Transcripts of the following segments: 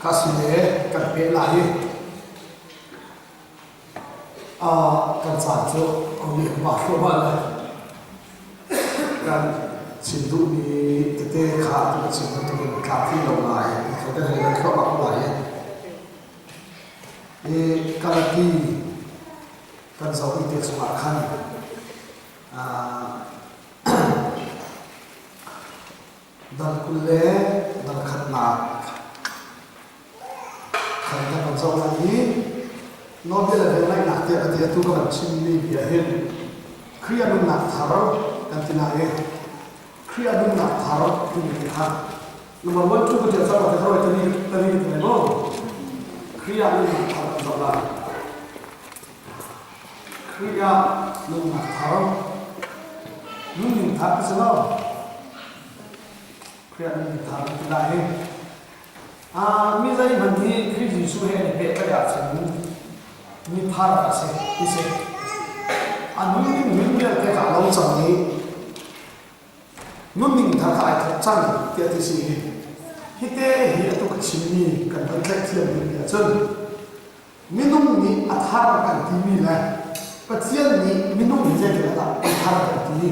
kasile kan pe lai kan san cho oni ba so ba la kan sindu ni te kha tu sindu tu ka thi lo lai so ta ni kan ko ba ko lai e kalaki kan so ti te so khan dan kulle dan khatna kan ta kan so ni Nobel ada lagi nak dia tu kan cini dia hen kriya dun nak tharo kan tinai kriya dun nak tharo tu ni ha nomor 1 tu dia sama tharo tadi no kriya dun nak tharo sabla kriya dun nak tharo nun ni thar selo kriya dun tharo tinai mi zai mandi kriya su he ne pe ka ya chen mi phara se ise anu ni min bia te ka long chang ni nun ning tha ka ai chang te ti si hi te hi to ka chin ni kan ban tlek thiam ni ya chen minung ni athara kan ti mi la pathian ni minung ni je ke la athara kan ti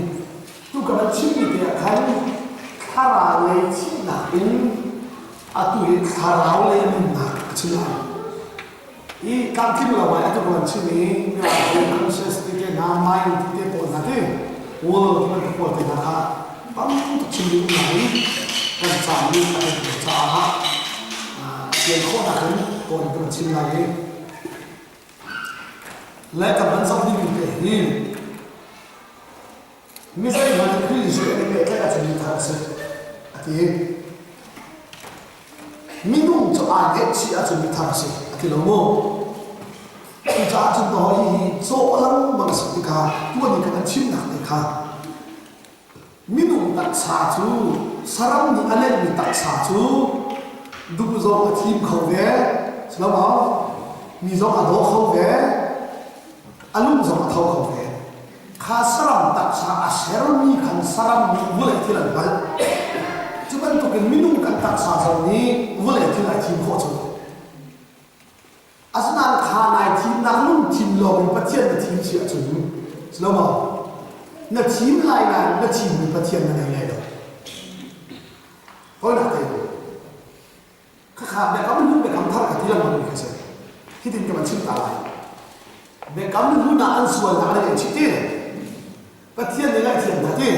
tu ka ban chin ni te khan thara le chi na in atu hi thara le ni na chi na I kantin la wa atu ban chini mi wa conscious ke na mind te po na te wo ti ko te na ha pam tu chini na ni kan cha ni ka cha ha ye ko na kan ko ni chini na ni la ka ban sa ni te ni mi sai ma ni kri so ni ke ka chini ta se ati mi nu cho a ge chi a chini ta se ati lo mo cha chung to hi so lang mang su ka tu ni kan chim na ni ka minu tak sa chu saram ni alen ni tak sa chu du zo ka thim khau ve slo ba mi zo ka do khau ve alum zo ka thau khau ve kha saram tak sa a ser mi kan saram ni vule thi lan ba chu ban to ken minu kan tak sa zo ni vule thi la thim kho chu asnan khanai thim na lum thim lo in pathian na thim chi achun sloma na thim lai na thim ni pathian na nei do hoi na te kha be kam lu be kam thar ka thilang ma ni se hitin ka man chim ta lai be kam lu na an sual na ne chi te pathian ni lai thiam na te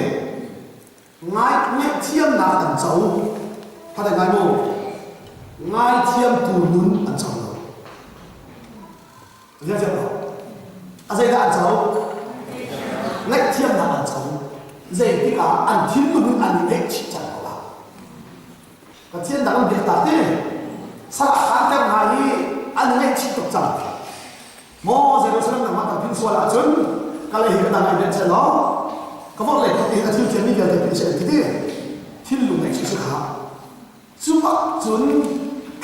ngai ne thiam na an chau pa da ngai mo ngai thiam tu nun an chau Dia siapa? Asal dia ansau, nak tiap nak ansau. Jadi kita antin pun anilek cicak lah. Kasian dalam dia tadi, salah kata hari anilek cicak cang. Mau saya rasa nak mata pin suara acun, kalau hidup dalam dia celo, kamu lek kita tiap tiap ni dia tiap tiap kita, tiap nak cicak ha. Sebab cun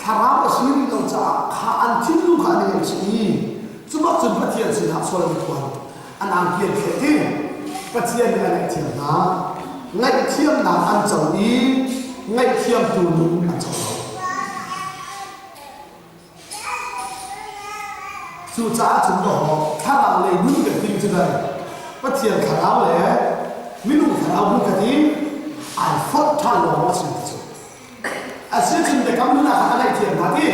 kerana sini tu cak, antin lu kan yang sini. Sebab sebab dia sudah soal Tuhan, anak dia kete, pasien dia nak tiap na, ngai tiap na anjau ni, ngai tiap dulu anjau. Sudah contoh, kalau le minum keting juga, pasien kalau le minum kalau pun keting, alfot thalo masih tu. Asyik cuma kamu nak ngai tiap nanti.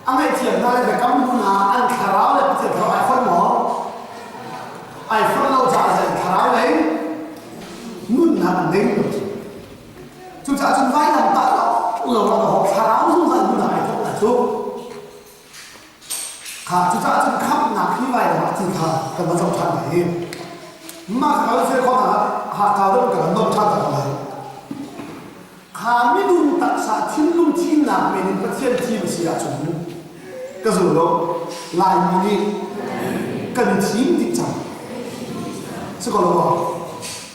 Angai tiap na le kamu na an kharau le pati kharau ai phon mo ai phon lo cha sai kharau le nun na an ding lo chu cha chun vai nam ta lo lo ho kharau su sa nun na ai thok na chu kha chu cha chun khap na khi vai na ti kha ka ma chau than nei ma ka se ko na ha ka do ka no cha ta ka lai kha mi nun tak sa thin lum thin na me ni pathian thi bi sia chu cái rồi đó lại như đi cần chìm thì chẳng chứ còn là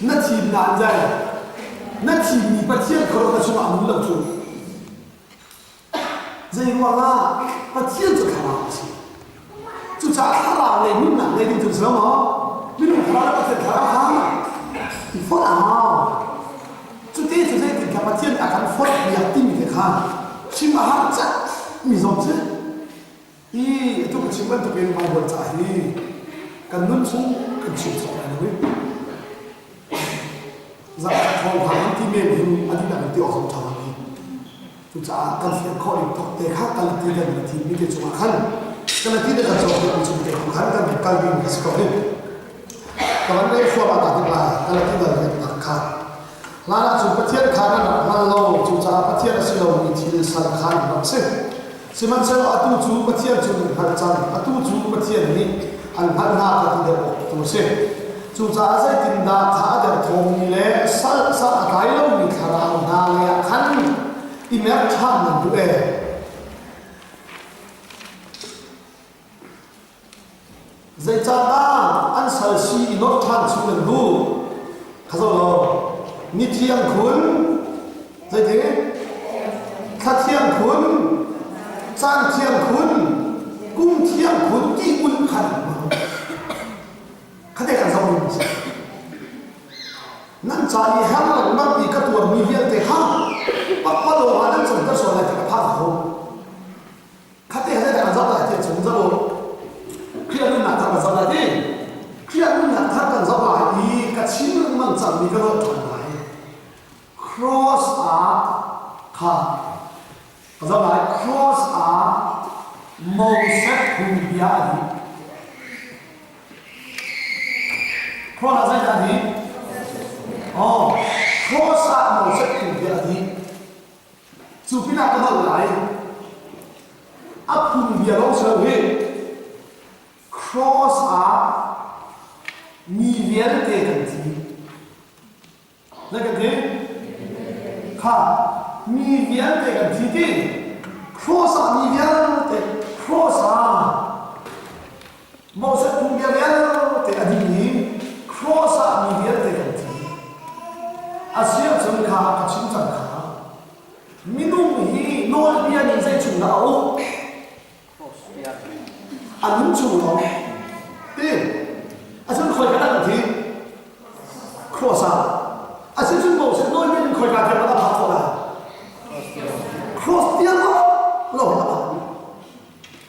nó chìm nạn dày nó chìm thì bắt chiết không có chung ăn muốn làm chung dây qua là bắt chiết cho khả năng gì chú trả khả năng này muốn nặng này thì thực sự mà biết được khả năng bắt chiết khả năng hả thì phốt à chú tế chú dây thì khả bắt chiết à khả phốt việc tim thì khả chìm mà hát chắc mi zom chứ i tu cái chim tu cái mai buồn chạy đi cần nuốt xuống cần chịu sọ này đấy dạ không phảiที่เมนหินอันนี้แบบเตี้ยของชาวนี้ทุกจ้ากันเสียข้อดีตกเตะข้ากันที่เดินทีมีแต่จุดขันกันที่เดินจบเป็นจุดเตะขันกันกันวิ่งกับสกอร์ดิกันไม่ฟัวมาตัดที่ปลายกันที่เดินตัดขาลาลาจุดประเทศขานั้นมันโลจุดจ้าประเทศสิเรามีที่สันขาแบบเช่นสิมันเชื่ออัตุจูประเทศจุดพันจันอัตุจูประเทศนี้อันพันหน้ากันที่เดินตัวเช่นจุดจ้าใจตินดาท่าเดินทงมีเล่สัลสัลอะไรเรามีขราวนาเลยขันอีเมลช่างมันดูใจจ้าอันสัลซีนกท่านชุนดูข้าจะรอนิเทียงคุณใจดีข้าเทียงคุณจานเทียงคุณกุ้งเทียงคุณที่อุ่นขันข้าได้การสมุนนั่นใจแห้งหลังมันมีกระตัวมีเวียนแต่ข้าปักปักโลหะนั่นส่งกระสอบอะไรกับผ้าขาวข้าได้การสมุนอะไรที่ส่งจะโลเครียดหนักทางสมุนอะไรเครียดหนักทางสมุนอะไรอีกระชิ้นมันจะมีกระโดดทางไหน cross up ค่ะสมุนอะไร cross up มองเซ็ตหุ่นยาดี cross อะไรกันดีอ๋อ cross up มองเซ็ตหุ่นยาดีสุพินาก็มาไหลอัพหุ่นยาลงเสือเว cross up มีเวียนเตะกันทีนั่นกันทีค่ะมีเวียนเตะกันทีที่ cross up มีเวียนเตะ cross up มองเส้นหุ่นยาเวียนเตะอดีนี้ cross up มีเวียนเตะกันทีอาเซียนจังขากับชิงจังขามินุ่มฮีโนลเบียนี่ใจจุ่มเราอันนู้นจุ่มเราดิอาจารย์คอยกันตั้งที cross up อาจารย์จุ่มบอกเส้นโนลเบียนี่คอยกันแต่มาตั้งพักเท่าไหร่ cross เดียวเราไม่ตั้ง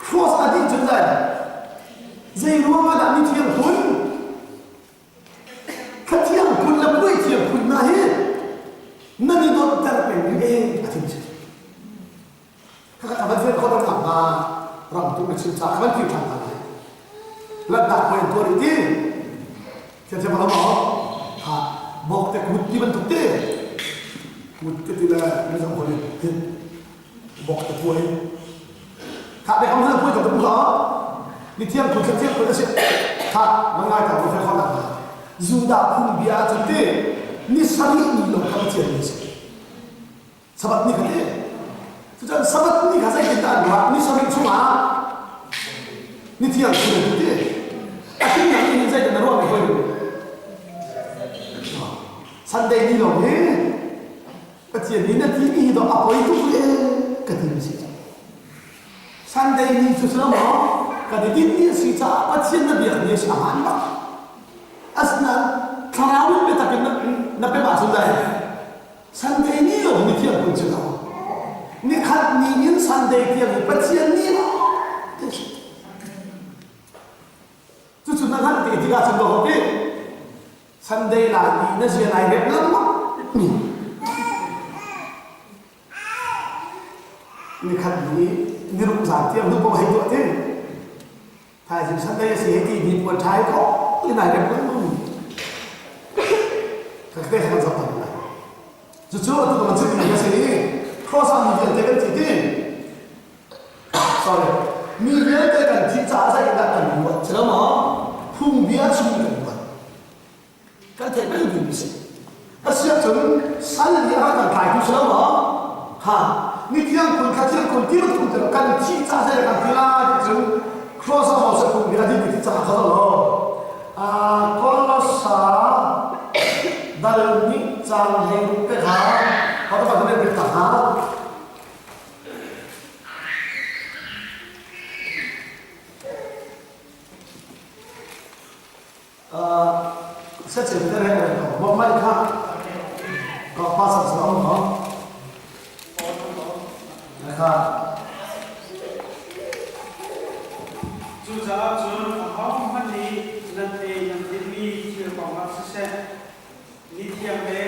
cross อดีตจุดไหนใจรู้ว่าดันนี่เทียมคุณข้าเทียมคุณแล้วไม่เทียมคุณนะเฮ้นั่นนี่โดนแต่ละเป็นเองอาทิตย์ข้าก็ทำให้เพื่อนเขาต้องทำมาเราต้องไปชื่นชมมันคือทำอะไรและดักเป็นตัวดีที่เชื่อมาแล้วหมอฮะบอกแต่กุดที่มันถูกเต้กุดก็ที่ละไม่สมควรบอกแต่ตัวเองถ้าได้คำพูดกับตัวเขานี่เทียมคุณเทียมคุณจะเชื่อถ้ามันง่ายแต่ไม่ใช่ความหนักจูดาคุณเบียจุดเต้นี่สามีนี่ลงคำเทียมนี่สิสบัดนี่กันเต้ทุกท่านสบัดนี่กันใส่กินตาดีว่านี่สามีชุ่มอ่ะนี่เทียมคุณจุดเต้แต่ที่ยังนี่ใส่กันนะรู้ไหมคนสันเดย์นี่ลงเนี่ยก็เทียมนี่นั่นที่นี่ต้องเอาไปทุกเรื่องก็ที่นี่สิสันเดย์นี่ชุดละมั้งก็ที่นี่สิจ้าก็เทียมนั่นเบียร์นี่สิอามันบ้างอัศนันทาราวินเป็นตะเกียบนับเป็นบาสุดได้สันเดย์นี่เราไม่เที่ยวคุณเจ้านี่ขัดนี่ยินสันเดย์เที่ยวปัจเจียนนี่ละจุดๆนั้นที่กาสันโดษที่สันเดย์ลายนี่นั่นเสียนายเด็กนั่นมั้งนี่ขัดนี่นี่รุ่งสารเที่ยวรุ่งโบให้ตัวที่ถ้าสิสันเดย์เสียที่ดีกว่าชายก็นี่นายเด็กนั่นมั้งก็แค่ให้มันสับสนนะจุดๆตัวมันจะมีอะไรนี่ cross มีเดียนเตกันที่ sorry มีเดียนเตกันที่จ้าใส่กันกันหมดใช่ไหมพุ่งเบียร์ชุ่มกันหมดกันเทไม่ดีสิถ้าเสียจนสั่นเลี้ยงกันตายกูใช่ไหมฮะนี่เที่ยงคนข้าเที่ยงคนที่เราถูกเจอกันที่จ้าใส่กันที่ละจน cross มาสักพุ่งเบียร์ที่จ้าเขาหรอKolosal dalam ni jangan hidup kehal, kalau bagaimana berkahal. Saya cerita dengan kamu, mau kah? Kau pasang semua, kah? za chun a hom mani nan te nan te mi thil pang a se ni thiam le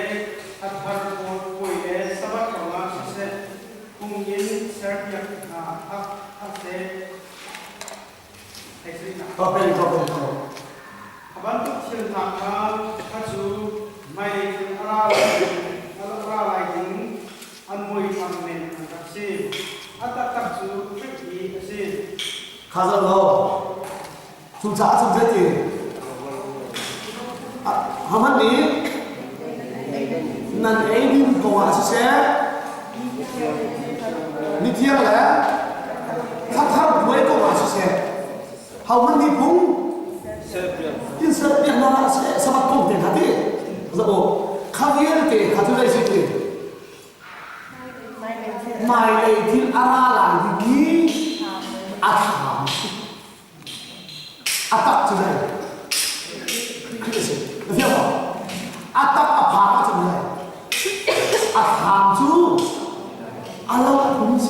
a thar ko koi le sabat pang a se kung yin serpia a se Open. Abang tu thil na ka chu mai ara lagi an moi pang men ka se atak chu ki se 가서 너 주자 좀 되지. 하만니 난 에이딘 고아시세 니티야래 사타로 부에 고아시세 하만니 봉 인서비야 나라 사바통 되다디 그래서 뭐 카비엘 때 가져다 있을 때 마이레이틴 아라라 기 아탐 아딱 주네 그래서 그냥 아딱 아파가 주네 아탐 주 알라가 본지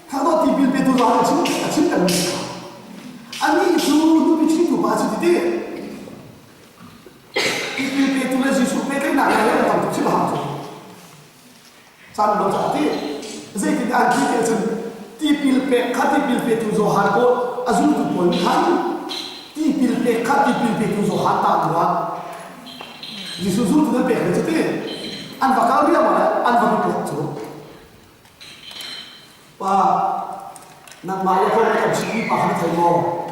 타도 디빌베도 하고 진짜 아니 주 눈이 친구 봐주디 디빌베도는 지수 빼게 나가야 당 집어 하죠 잘 놓자디 이제 그게 안 되게 tipilpe katipilpe tuzo harko azul tu pon kan tipilpe katipilpe tuzo hata dua jisuzu tu pe ke te an bakal dia mala an bakal tu pa nak maya ko ka chiki pa han thai mo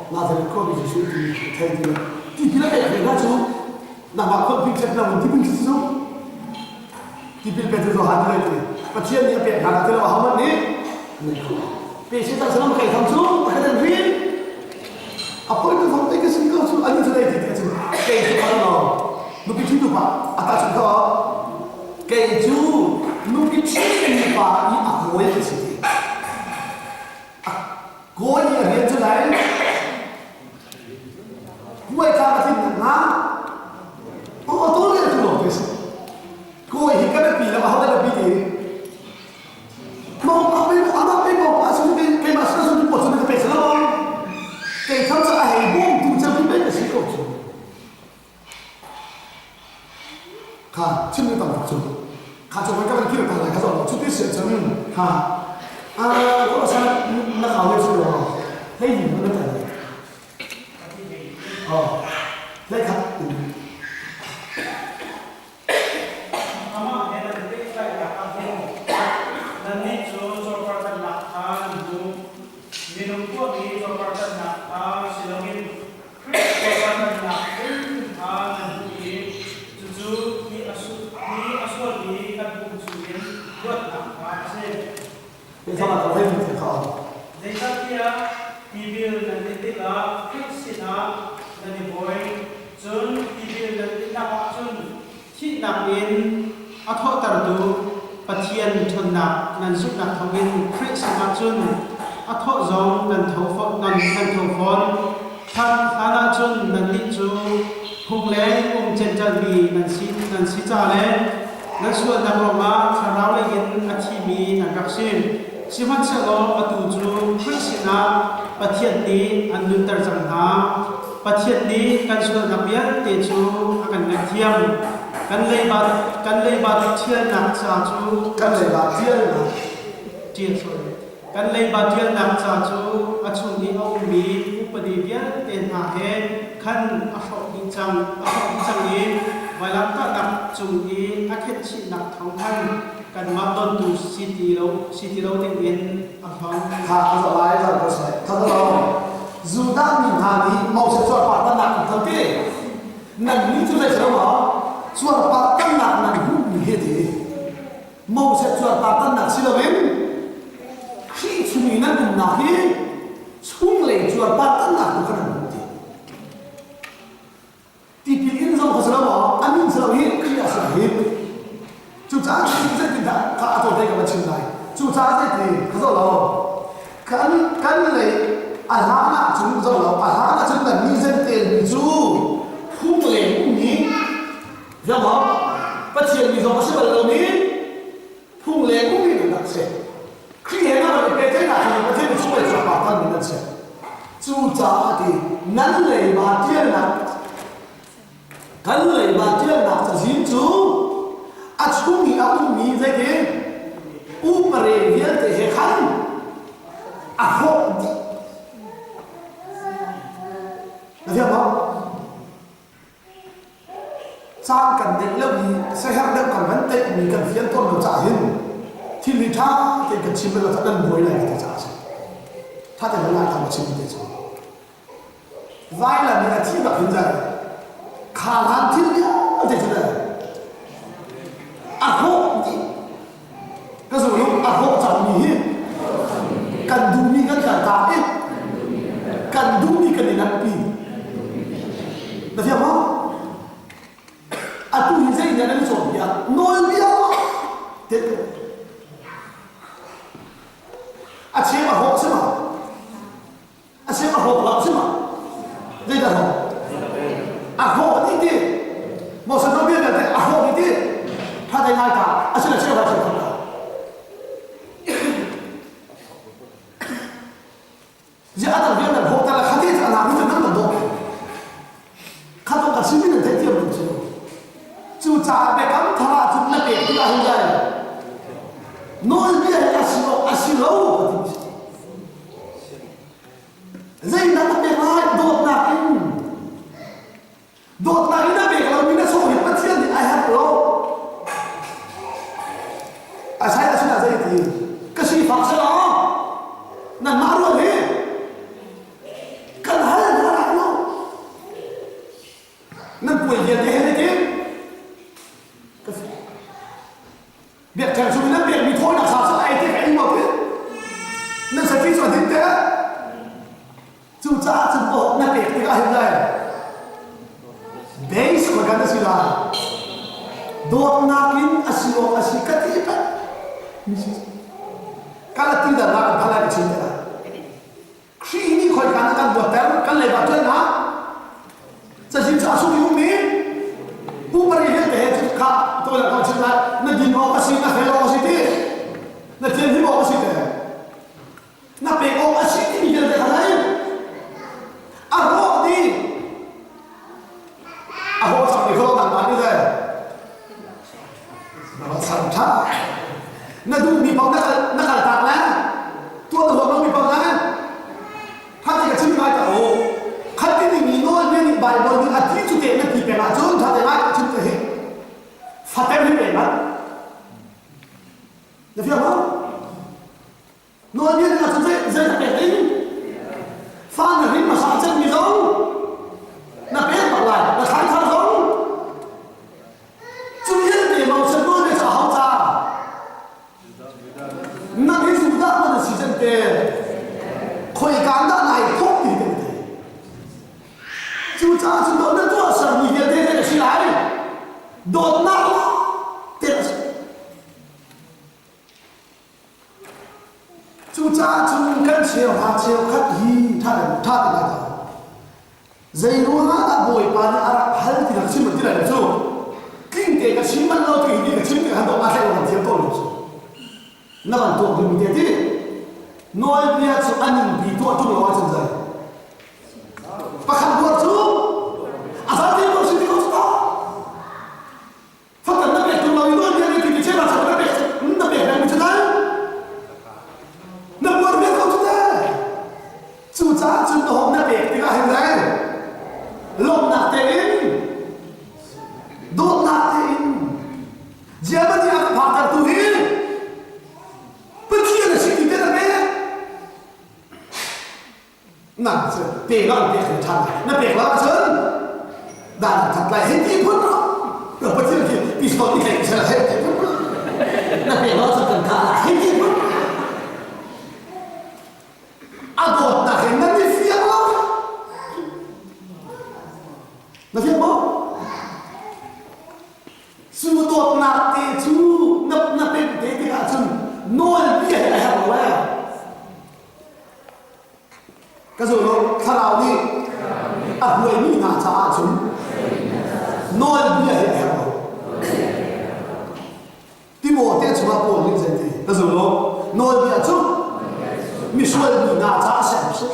na thai ko bi jisu ti thai ti tipilpe ke na chu na ma ko bi chet na mo tipin jisu tipilpe tuzo hata le pa chian ni pe na te lo ha ma ni Pesi tak senang pakai kamsu, pakai dan green. Apa itu sampai ke sini kamsu? Ani sudah itu kamsu. Keju kalau nubi citu pak, atas itu keju nubi citu pak ini aku yang sini. Aku yang lihat tu lain. Gue kata tidak na. Oh tu lihat tu loh pesi. Gue hingga pilih apa ada pilih. Mau apa itu anak mau asal ke masa sudah potong ke pesa lah. Ke kamu sahih bom tu jadi benda sih kau tu. Kah, cuma tak tu. Kah coba kita kira tak kah soal cuti sejaman. Kah, kalau saya nak awal sudah. Hei, mana tadi? Oh, lekat. Sama kau yang mesti kau. Jika dia tibil nanti tidak fiksina nanti boy, jun tibil nanti nak jun nakin atau terdu patian chun nak nan suk nak thongin fiksina jun atau zong nan thofon thana jun nanti ju hule cenjali nan si jale nan suat nak roma karau lagi atimi nan raksin. Siwan selo atu ju krisina pathiat ni anun terjangha pathiat ni kan sudah nabian te ju akan nathiam kan leibat thian nak cha ju kan leibat thian nak cha ju achun ni au mi upadi bian te na he kan ahok chang ni walam ta nak chung ni akhet chi nak thong kan kan maton tu city lo ting in afang ha ka lai ra ko sai ka lo zuda ni ha ni mau se chua pa tan nak thang ke nan ni tu le chwa ma chua pa tan nak nan hu ni he de mau se chua pa tan nak si lo wen khi chu ni nan kun na he chung le chua pa tan nak ko kan hu de ti pi in zo ko sa ma anin sa he kriya sa he chú cha chú rất tin ta cả tôi thấy cái vấn đề này chú cha rất thì có rồi lo cái này à hả chúng rồi lo à hả chúng là nhân dân tiền chú không lệ không nhỉ hiểu không bắt chuyện vì sao sẽ là nhỉ không lệ không nhỉ được sẽ khi hiện nay cái thế nào thì có thể chúng phải chọn bản thân mình sẽ kan lei ba tiang na sa zin chu a chungi a mi ze ke u pare vial te he khan a ho di na dia ba sang kan de lo ni se ha de kan ban te mi kan fian ton lo cha hin thi li tha te kan chim lo ta dan boi lai te cha sa tha te la ta ma chim te cha vai là ni a thi ba hin za kha lan thi ya te cha a ho di ka zo lo a ho cha ni hi kan du ni kan ta e kan du ni kan ni na pi da dia ba tu hình dây nhà nó trộn bia nồi bia thế chế mà hộp chứ mà chế mà hộp lắm chứ mà đây là hộp hộp đi đi một số nó biết là thế hộp đi đi他在那打现在这块是什么这按照别人hộp但是看这个哪里就那么多看到个新的在这么多chú cha bé cắm thà chúng nó đẹp cái là vậy nói bây giờ asilo dây nó đẹp lại đột nạc nó đẹp là mình đã sống hiện bất thiên thì ai hát đâu sai là dây thì cái gì phát sinh đó là má rồi đi cần hay là nó lại đâu nên quỷ gì thế này chứ việc thằng chúng nó việc mình thôi là sao sẽ ai thế cái anh một thế nên sẽ đi cho đến thế chú cha chúng bộ nó việc thì ai đây base của cái gì là đốt nakin asilo asikati pa kalau tidak nak kalau cái chuyện đó khi ini khỏi cái nó buat tem kan lebat lên hả sẽ xin cho số yêu mình u bari hết thế chứ cả tôi là con chuyện này nó nhìn vào cái gì nó phải lo cái gì thế nó tiền thì bỏ cái gì thế nó bị cái gì thì mình phải thấy à hộ đi à hộ sao thì không làm bạn như thế nó sẵn sàng nó đủ bị bóng nó cả tạc lá tôi là nó bị bóng lá他这个真来的哦，看见你诺那你摆我你看提出点那批评啊，就是他的那真的是发点批评啊，你听吗？诺那那真的在那边的，发那人嘛啥真没中，那别跑来，那看他中，就一点毛成多的找好渣，那没主大或者是真的。可以感到来痛的，对不对？就这样子都能做生意的，对对起来，都拿了，对不对？就这样子跟切花切花一，他的那个，人如他那不会把你阿还是给他新闻进来的时候，跟这个新闻老对这个新闻很多阿塞问题多的时候，那么多对不对的？nói bia chú anh nhìn bị thua chung là chân dày và khăn thua chú à sao thì không xin không có phát triển nó biệt chung là nói bia thì chế là sao nó biệt này mình chân dày nó buồn biết không chân dày chú cha chú nó nó biệt thì là hình dày lộn nạc tên đốt nạc tên dễ mà đi ăn phạt thật tù hi bất kia là sự tình tên là bé那是别让别很差，那别让真，那他来很低分了，那不听听，必须到你脸上来很低分，那别让是跟他来很低分，阿多那很难你非要了，那听不？苏多那地主那边地地下村，弄别还好嘞。cái rồi nó thà nào đi à người mi ngả cha chúng nói như vậy hả đi mua tiền chúng ta mua những gì thì cái rồi nó nói như vậy chúng mi suy nghĩ ngả cha xem chứ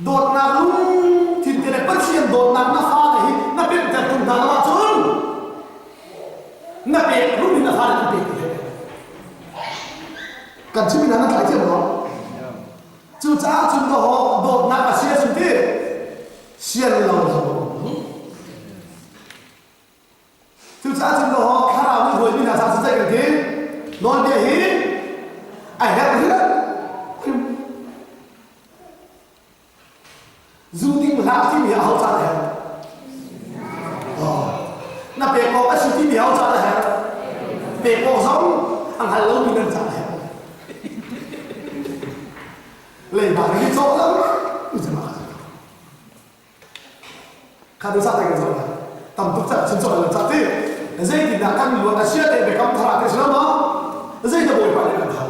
đột nạc lúc thì tiền này bất chiên đột nạc nó pha này nó biết thật cùng thằng nó chốn nó biết lúc mình nó pha này nó biết cần chứ mình nó cải thiện đó chú cha chúng nó đột nạc và xe chúng thế xe lâu rồi chú cha chúng nó khá là như hồi mình là sao sẽ dạy cái thế nói địa hí ai hết hết dù tin là tin hiểu hậu trả lại那别个是tin hiểu trả lại别个giống anh hay lâu mình trả lại lấy bà cái chỗ lắm khai được sao tay cái chỗ này tầm tục trận chân chỗ là chặt thế dây thì đã căn luôn là chia để về công thả cái gì đó dây là bồi bạn để làm thầu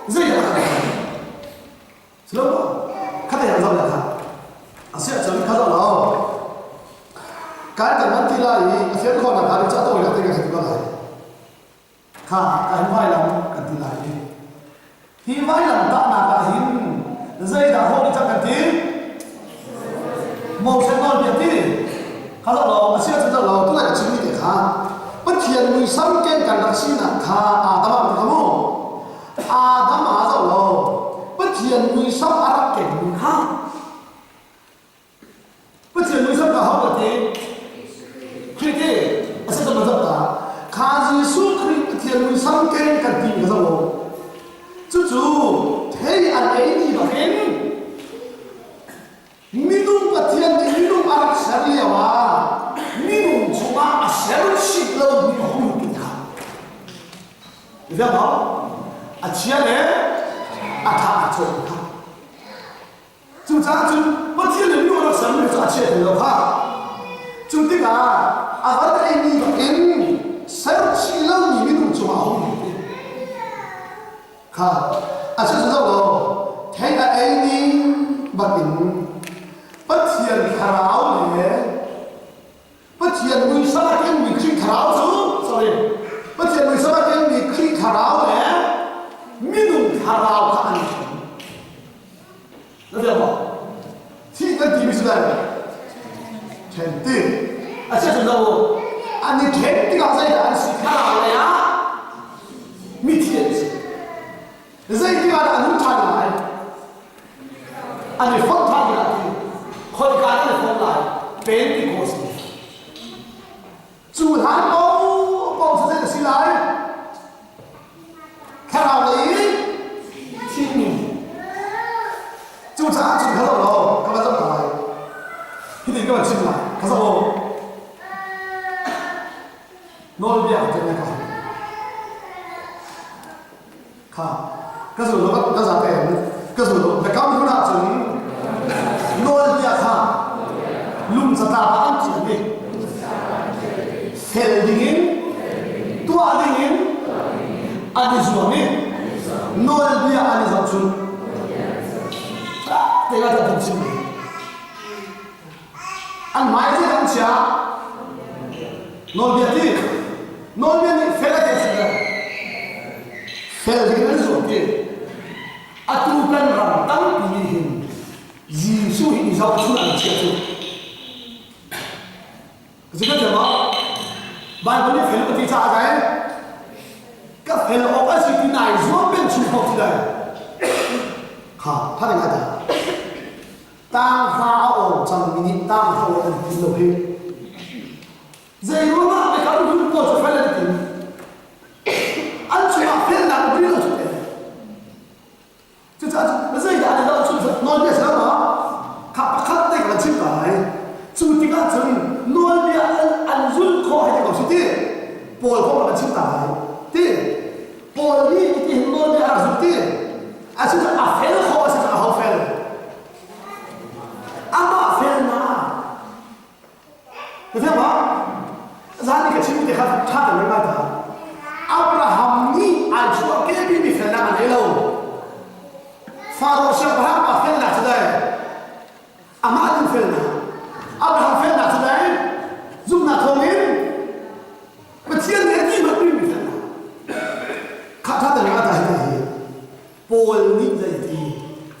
dây là làm thầu đó khai thể làm là thầu sẽ chấm khai rõ rồi cái cần vấn thì là gì sẽ còn là cái cho tôi là cái gì đó này khá cái vai làm cần thì là gì thì vai làm tạo là cái hình dây đã hôn cho cần tí màu sẽ ngon biệt tí khá rõ rồi sẽ chấm rõ rồi tức là chứng minh để khá bất thiện mùi xăm kênh cần đặc xin là khá tâm mạng thì không tâm mạng rõ rồi bất thiện mùi xăm rắc kênh mùi khá bất thiện mùi xăm cả học là thế khi thế sẽ chấm rõ là khá dì suốt khi bất thiện mùi xăm kênh cần tìm cái rõ rồi chú thế anh ấy đi vào kênh minum patian di minum arak syariah wa minum cuma asyarul shiklo minum kita. Dia mau asyare atha atho. Chúng ta chúng patian di minum arak syariah itu asyare lo ha. Chúng ta agar ini bagian syarul shiklo minum cuma ha. Asyare chúng ta lo thế là ini bagian bất thiện khả áo này bất thiện người sao mà cái người khi khả áo chứ sorry bất thiện người sao mà cái người khi khả áo này minum khả áo khả ăn được không thì cái gì bây giờ thiên tử à sẽ chúng đâu anh ấy thiên tử cái gì anh sĩ khả áo này á mi thiện dây cái là anh muốn thay lại anh ấy phân thay lại khôi cái này không lại bên thì có gì chủ hắn bông sẽ xin lại khai nào đấy thiên mình chủ trả chủ khá rồi các bạn rất là thì các bạn xin lại khá rồi nói việc cho nên khá cái rồi nó ra tiền cái rồi nó phải cao như nào chứ nói việc khá lùm sa ta bạn chỉ đi phèn dingin tua dingin anh zuami nói việc anh giao chun thế là thật sự anh mãi thì anh chia nói việc đi phèn là cái gì phèn dingin zuami atu kan ram tang pilihin Giêsu hiện giao chun anh chia chun cái gì đó bài vấn đề phải là trả cái các phải là ông ấy chỉ này giúp bên chủ học thì này hả他的爱的当花哦张明当花哦听懂没这如果没搞懂过就反正安全啊非常不利的就这样那这一点的就是nói biết sao mà khắp đây là chữ cái chú tiếng Anh chừng nói biết anh rút khó hay là gì thế bồi không là chữ cái thế bồi đi thì nói biết là gì thế à chứ là phèn khó chứ là không phèn mà phèn mà được không ra đi cái chữ thì khác khác được mấy cái Abraham ni anh chúa cái gì bị phèn là anh lâu Pharaoh sẽ Abraham mà phèn là thế này anh phèn là Abraham phèn là thế này dùng là thông minh mà thiên nhiên gì mà bị phèn là khác khác được mấy cái Paul ni dạy thì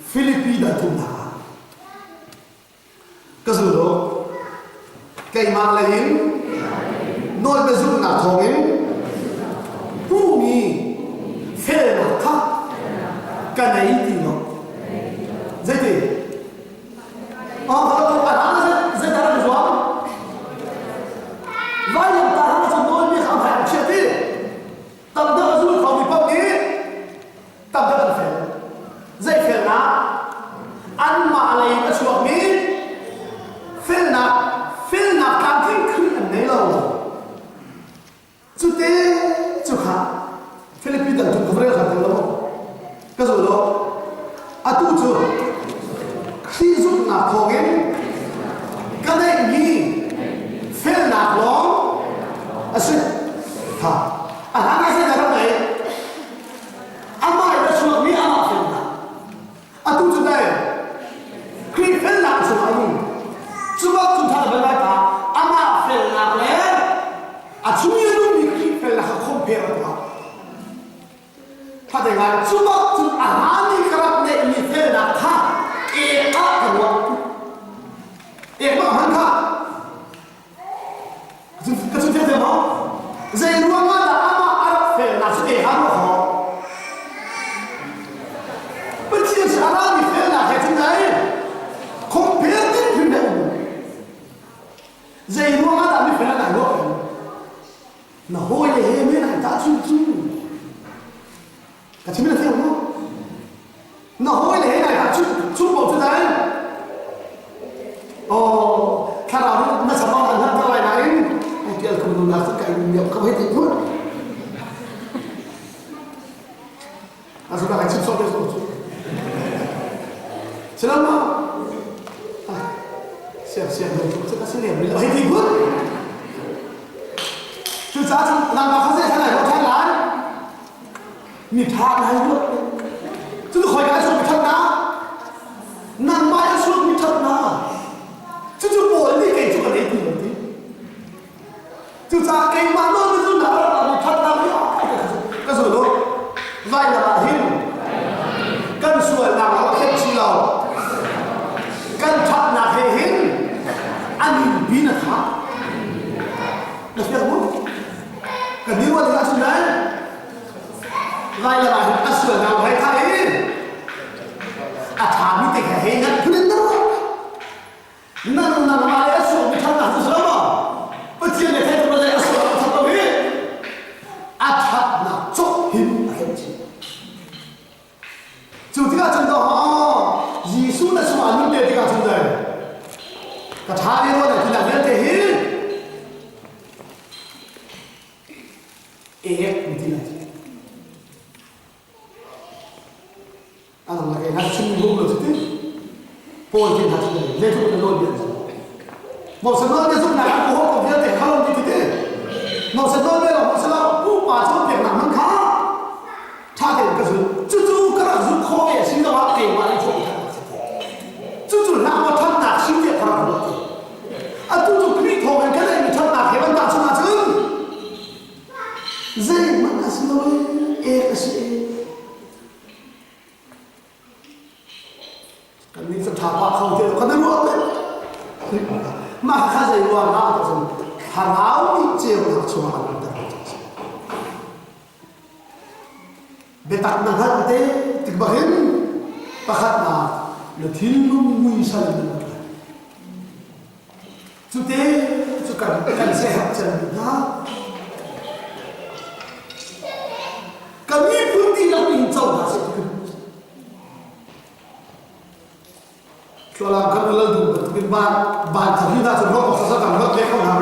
Philippines đã tung thả cái gì đó cái mang lại in nói về giúp nạp thong in tu mi phê nạp khác cái này thì nó dễ thì họ bạn dễ ra được không vai làm ta nó trong tôi biết không phải chuyện gì tâm thức du không bị bóc đi tâm thức phải dễ phê nạp ăn mà lại cái chuột mi phê nạp cảm thấy khứ ảnh này lâu chú tế chú khá Philippines đã chụp cover khá lâu cái rồi đó tu chú khi giúp nạp thong in cái này gì phê nạp lo sẽ hả anh nói sẽ là cái này anh nói là chuột mi anh nói phê nạp tu chú đây khi phê nạp chú anh chú bắt chú thằng bên này cả anh nói phê nạp lên chú như lúc mình khi phê nạp không phê nạp phát hiện là chú bắt chú anh đi khắp này mình phê nạp thà cái what mà hắn khá cái chú thấy không dây luôn là ama phê nạp chú hắn họ bây giờ chú anh đi phê nạp cái chú này không phê nạp phê nạp dây luôn là đi phê nạp nó hôi để hết mấy này ta chú cả chính là thế không nó hôi để này ta chú bộ chú đấy khá là nó sắp bao lần hơn lại này anh kia không dùng là tất cả nhiều không hết thì thôi chúng ta hãy chụp xong cái rồi chứ đâu mà xem rồi chúng ta sẽ liền với lại thì thôi chú giá làm mà không dễ thế này nó thay lái nhịp thang này luôn chứ khỏi cái xuống bị thật ná nằm mãi xuống bị thật ná chứ chú bồi đi cái chú ở đấy thì một tí chú giá cái mà nó cứ chú nào là bị thật ná cái rồi đó vai là bà hiên cân xuôi nào nó hết chi lầu cân thật là hệ hiên anh nhìn bí là thả được chưa không cần như vậy là chúng đấy vai là bà hiên cân xuôi nào hay thay thả bí tình hệ hiên cứ đến đó nâng mà lấy xuống bị thật là rất mà bất nhiên để thấy tôi lấy xuống thật đâu hết thật là chốt hiên là hết chi chủ thứ là chúng đó Giêsu là số anh để thì cả chúng đây cả thà đi luôn là chúng ta biết thế hi mình tin này anh nói cái hát chung gồm được chứ Paul thì hát chung này lên chung lôi biển một số nơi giúp này anh cũng không biết để không như thế một số nơi là một số nơi cũng mà cho việc làm khá cha thì cái gì chú cái là giúp khó để sinh ra cái gì mà anh chụp chú làm một thân nạc sinh việc vào được chú biết thôi cái này mình thân nạc thì vẫn tạo cho mà chứ dễ mà là xin lỗi cái gì cái mình phải thả bạc không thì có nên luôn đấy mà khá dễ luôn nào thì hàng áo bị chiều là cho mà mình được betak nang hat te tikbahin pakhat na le thinum mui sal na chu te chu kan se hap chan na kami pun ti na pin chau na se chola kan la du ban ban thahi na chu ho sa sa kan ho te không na